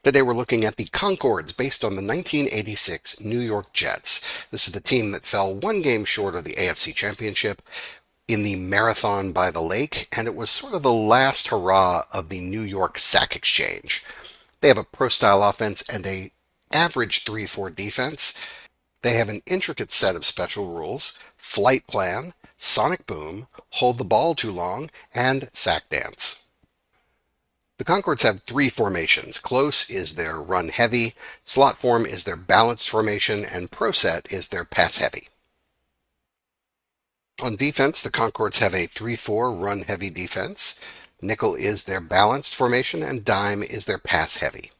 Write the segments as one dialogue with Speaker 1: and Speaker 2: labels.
Speaker 1: Today we're looking at the Concordes based on the 1986 New York Jets. This is the team that fell one game short of the AFC Championship in the Marathon by the Lake, and it was sort of the last hurrah of the New York sack exchange. They have a pro-style offense and a average 3-4 defense. They have an intricate set of special rules: flight plan, sonic boom, hold the ball too long, and sack dance. The Concordes have three formations. Close is their run heavy, slot form is their balanced formation, and pro set is their pass heavy. On defense, the Concordes have a 3-4 run heavy defense. Nickel is their balanced formation, and dime is their pass heavy.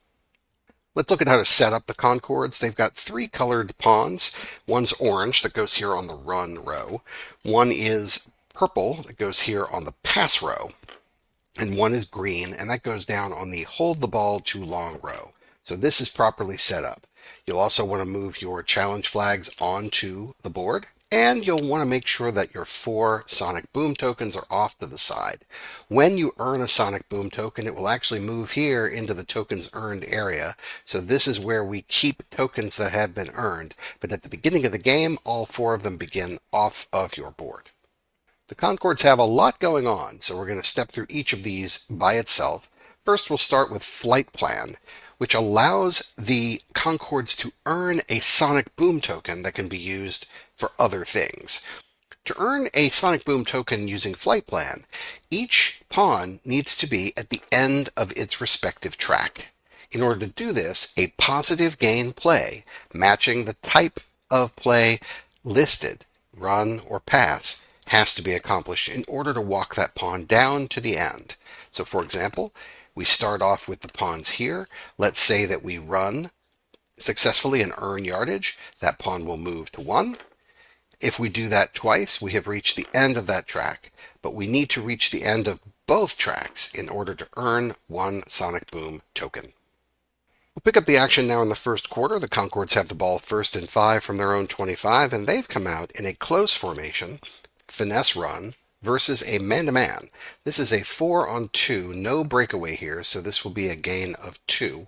Speaker 1: Let's look at how to set up the Concordes. They've got three colored pawns. One's orange that goes here on the run row. One is purple that goes here on the pass row. And one is green, and that goes down on the hold the ball too long row. So this is properly set up. You'll also want to move your challenge flags onto the board, and you'll want to make sure that your 4 sonic boom tokens are off to the side. When you earn a sonic boom token, it will actually move here into the tokens earned area. So this is where we keep tokens that have been earned. But at the beginning of the game, all 4 of them begin off of your board. The Concordes have a lot going on, so we're going to step through each of these by itself. First, we'll start with Flight Plan, which allows the Concordes to earn a sonic boom token that can be used for other things. To earn a sonic boom token using Flight Plan, each pawn needs to be at the end of its respective track. In order to do this, a positive gain play, matching the type of play listed, run or pass, has to be accomplished in order to walk that pawn down to the end. So for example, we start off with the pawns here. Let's say that we run successfully and earn yardage. That pawn will move to 1. If we do that twice, we have reached the end of that track, but we need to reach the end of both tracks in order to earn 1 sonic boom token. We'll pick up the action now in the first quarter. The Concordes have the ball first and 5 from their own 25, and they've come out in a close formation, finesse run, versus a man-to-man. This is a 4-on-2, no breakaway here, so this will be a gain of 2.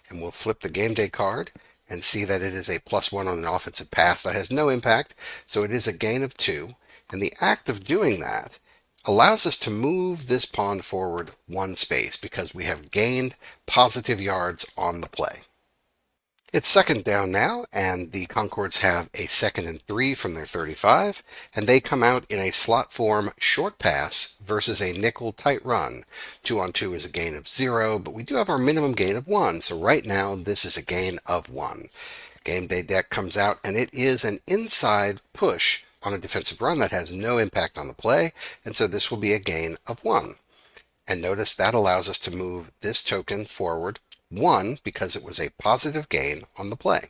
Speaker 1: And we'll flip the game day card and see that it is a +1 on an offensive pass. That has no impact, so it is a gain of 2. And the act of doing that allows us to move this pawn forward 1 space because we have gained positive yards on the play. It's second down now, and the Concordes have a 2nd and 3 from their 35, and they come out in a slot form short pass versus a nickel tight run. 2-on-2 is a gain of 0, but we do have our minimum gain of 1, so right now this is a gain of 1. Game day deck comes out, and it is an inside push on a defensive run that has no impact on the play, and so this will be a gain of 1. And notice that allows us to move this token forward 1 because it was a positive gain on the play.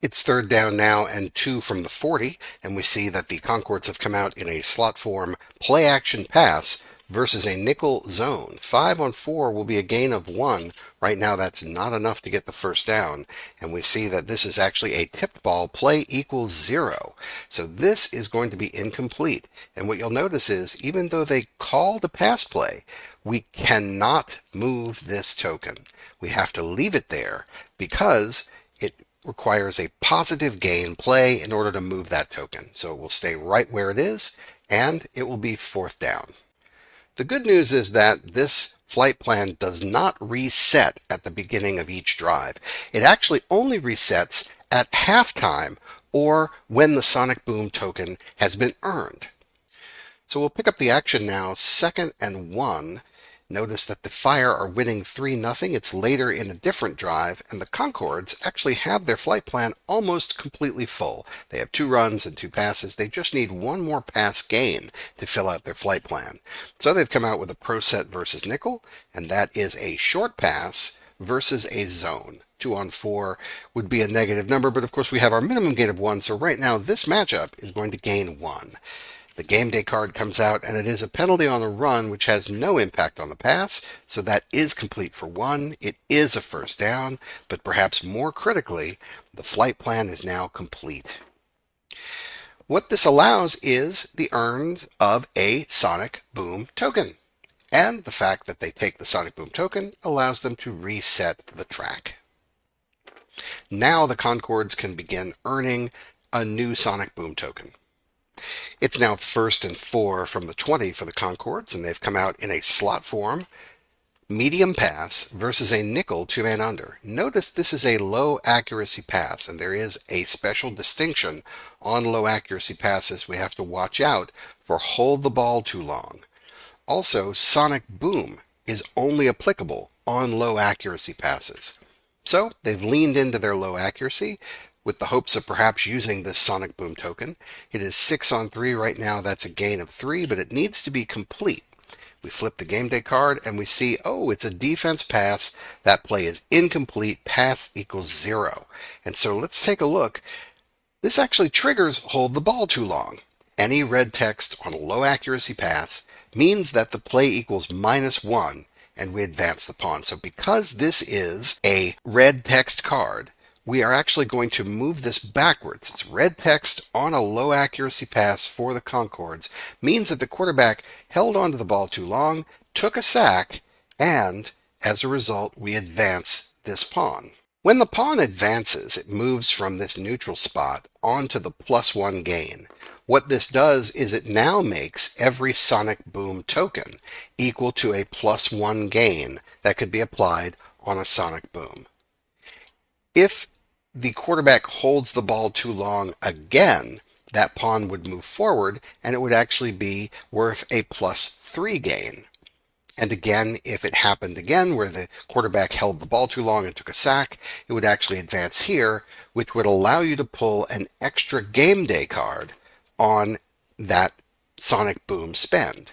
Speaker 1: It's third down now and 2 from the 40, and we see that the Concordes have come out in a slot form play action pass versus a nickel zone. 5-on-4 will be a gain of 1. Right now that's not enough to get the first down, and we see that this is actually a tipped ball, play equals 0. So this is going to be incomplete, and what you'll notice is even though they called a pass play, we cannot move this token. We have to leave it there because it requires a positive gain play in order to move that token. So it will stay right where it is, and it will be 4th down. The good news is that this flight plan does not reset at the beginning of each drive. It actually only resets at halftime or when the sonic boom token has been earned. So we'll pick up the action now, 2nd and 1. Notice that the Fire are winning 3-0. It's later in a different drive, and the Concordes actually have their flight plan almost completely full. They have 2 runs and 2 passes. They just need 1 more pass gain to fill out their flight plan. So they've come out with a pro set versus nickel, and that is a short pass versus a zone. 2-on-4 would be a negative number, but of course we have our minimum gain of 1, so right now this matchup is going to gain 1. The game day card comes out, and it is a penalty on the run, which has no impact on the pass, so that is complete for 1. It is a first down, but perhaps more critically, the flight plan is now complete. What this allows is the earn of a sonic boom token. And the fact that they take the Sonic Boom token allows them to reset the track. Now the Concordes can begin earning a new Sonic Boom token. It's now 1st and 4 from the 20 for the Concordes, and they've come out in a slot form. Medium pass versus a nickel 2-man under. Notice this is a low accuracy pass, and there is a special distinction on low accuracy passes. We have to watch out for hold the ball too long. Also, Sonic Boom is only applicable on low accuracy passes. So they've leaned into their low accuracy with the hopes of perhaps using this Sonic Boom token. It is 6 on 3 right now. That's a gain of 3, but it needs to be complete. We flip the game day card and we see, oh, it's a defense pass. That play is incomplete. Pass equals 0. And so let's take a look. This actually triggers hold the ball too long. Any red text on a low accuracy pass means that the play equals -1 and we advance the pawn. So because this is a red text card, we are actually going to move this backwards. It's red text on a low accuracy pass for the Concordes, means that the quarterback held onto the ball too long, took a sack, and as a result, we advance this pawn. When the pawn advances, it moves from this neutral spot onto the +1 gain. What this does is it now makes every Sonic Boom token equal to a +1 gain that could be applied on a Sonic Boom. If the quarterback holds the ball too long again, that pawn would move forward and it would actually be worth a +3 gain. And again, if it happened again where the quarterback held the ball too long and took a sack, it would actually advance here, which would allow you to pull an extra game day card on that Sonic Boom spend.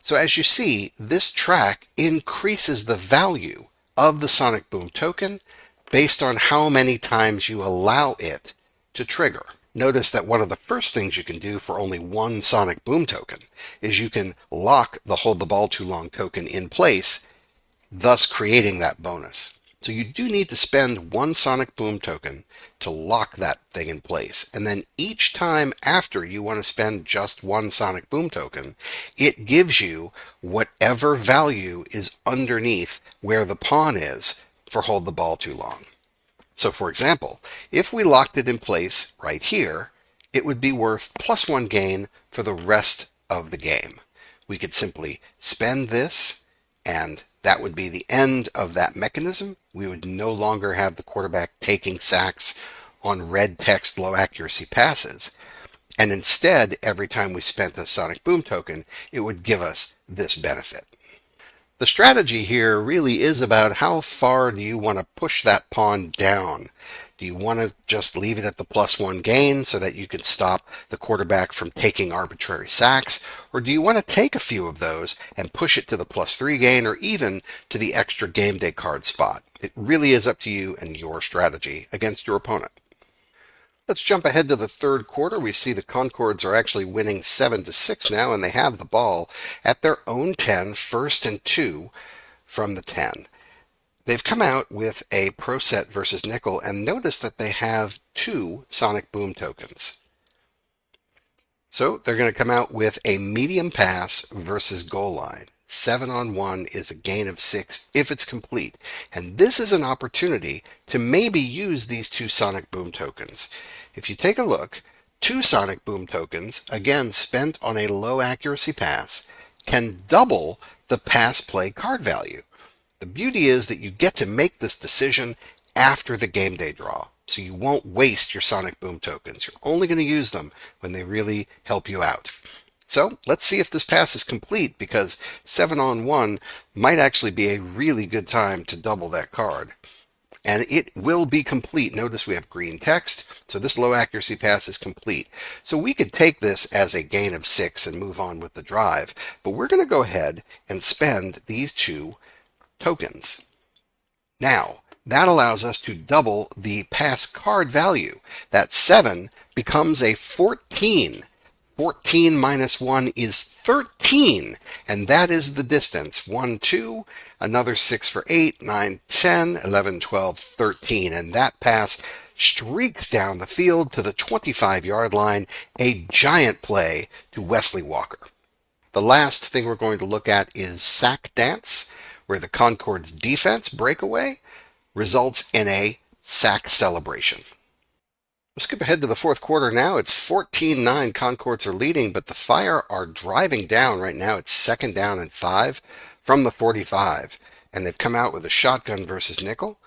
Speaker 1: So as you see, this track increases the value of the Sonic Boom token based on how many times you allow it to trigger. Notice that one of the first things you can do for only one Sonic Boom token is you can lock the hold the ball too long token in place, thus creating that bonus. So you do need to spend one Sonic Boom token to lock that thing in place. And then each time after you want to spend just one Sonic Boom token, it gives you whatever value is underneath where the pawn is for hold the ball too long. So for example, if we locked it in place right here, it would be worth +1 gain for the rest of the game. We could simply spend this, and that would be the end of that mechanism. We would no longer have the quarterback taking sacks on red text low accuracy passes. And instead, every time we spent a Sonic Boom token, it would give us this benefit. The strategy here really is about how far do you want to push that pawn down. Do you want to just leave it at the +1 gain so that you can stop the quarterback from taking arbitrary sacks? Or do you want to take a few of those and push it to the +3 gain or even to the extra game day card spot? It really is up to you and your strategy against your opponent. Let's jump ahead to the third quarter. We see the Concordes are actually winning 7-6 now, and they have the ball at their own 10, 1st and 2 from the 10. They've come out with a pro set versus nickel, and notice that they have 2 Sonic Boom tokens. So they're going to come out with a medium pass versus goal line. 7 on 1 is a gain of 6 if it's complete. And this is an opportunity to maybe use these 2 Sonic Boom tokens. If you take a look, 2 Sonic Boom tokens, again spent on a low accuracy pass, can double the pass play card value. The beauty is that you get to make this decision after the game day draw. So you won't waste your Sonic Boom tokens. You're only going to use them when they really help you out. So let's see if this pass is complete, because 7 on 1 might actually be a really good time to double that card. And it will be complete. Notice we have green text, so this low accuracy pass is complete. So we could take this as a gain of 6 and move on with the drive, but we're going to go ahead and spend these 2 tokens. Now, that allows us to double the pass card value. That 7 becomes a 14. 14 minus 1 is 13, and that is the distance. 1, 2, another 6 for 8, 9, 10, 11, 12, 13, and that pass streaks down the field to the 25-yard line, a giant play to Wesley Walker. The last thing we're going to look at is sack dance, where the Concorde's defense breakaway results in a sack celebration. We'll skip ahead to the fourth quarter now. It's 14-9. Concordes are leading, but the Fire are driving down right now. It's second down and 5 from the 45, and they've come out with a shotgun versus nickel.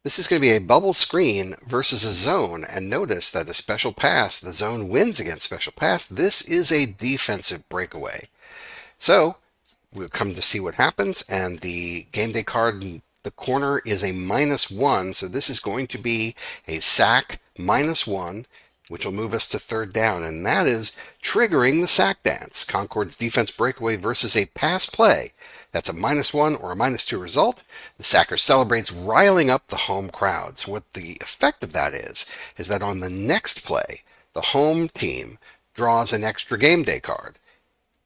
Speaker 1: This is going to be a bubble screen versus a zone, and notice that a special pass, the zone wins against special pass. This is a defensive breakaway. So we'll come to see what happens, and the game day card in the corner is a -1, so this is going to be a sack -1, which will move us to third down, and that is triggering the sack dance. Concorde's defense breakaway versus a pass play. That's a -1 or a -2 result. The sacker celebrates, riling up the home crowds. What the effect of that is that on the next play, the home team draws an extra game day card.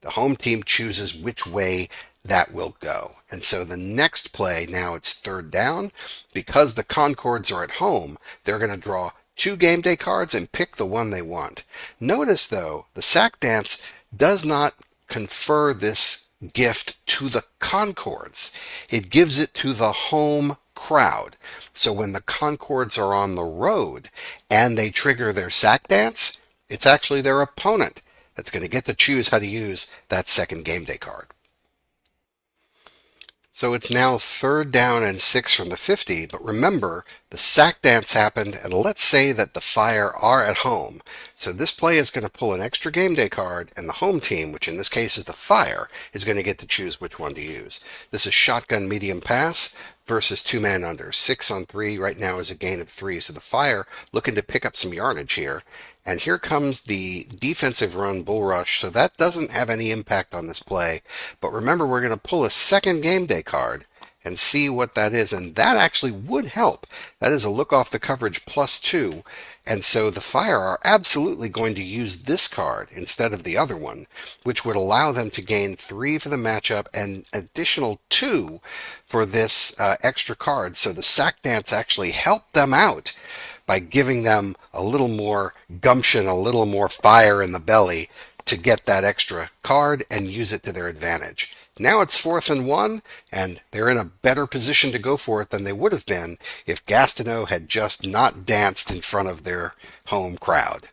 Speaker 1: The home team chooses which way that will go. And so the next play, now it's third down. Because the Concordes are at home, they're going to draw 2 game day cards and pick the one they want. Notice, though, the sack dance does not confer this gift to the Concordes. It gives it to the home crowd. So when the Concordes are on the road and they trigger their sack dance, it's actually their opponent that's going to get to choose how to use that second game day card. So it's now third down and 6 from the 50, but remember, the sack dance happened, and let's say that the Fire are at home. So this play is going to pull an extra game day card, and the home team, which in this case is the Fire, is going to get to choose which one to use. This is shotgun medium pass versus 2-man under. 6 on 3 right now is a gain of 3, so the Fire looking to pick up some yardage here. And here comes the defensive run bull rush, so that doesn't have any impact on this play. But remember, we're going to pull a second game day card and see what that is, and that actually would help. That is a look off the coverage +2, and so the Fire are absolutely going to use this card instead of the other one, which would allow them to gain 3 for the matchup and additional 2 for this extra card. So the sack dance actually helped them out by giving them a little more gumption, a little more fire in the belly to get that extra card and use it to their advantage. Now it's 4th and 1, and they're in a better position to go for it than they would have been if Gastineau had just not danced in front of their home crowd.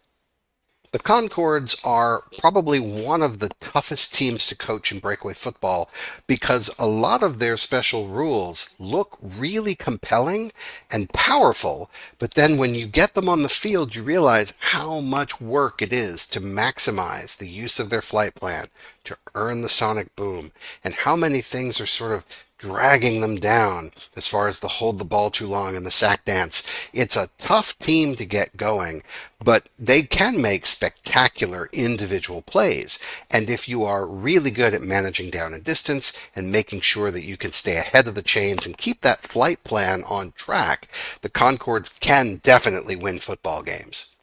Speaker 1: The Concordes are probably one of the toughest teams to coach in breakaway football because a lot of their special rules look really compelling and powerful, but then when you get them on the field, you realize how much work it is to maximize the use of their flight plan, to earn the sonic boom, and how many things are sort of dragging them down as far as the hold the ball too long and the sack dance. It's a tough team to get going, but they can make spectacular individual plays. And if you are really good at managing down and distance and making sure that you can stay ahead of the chains and keep that flight plan on track, the Concordes can definitely win football games.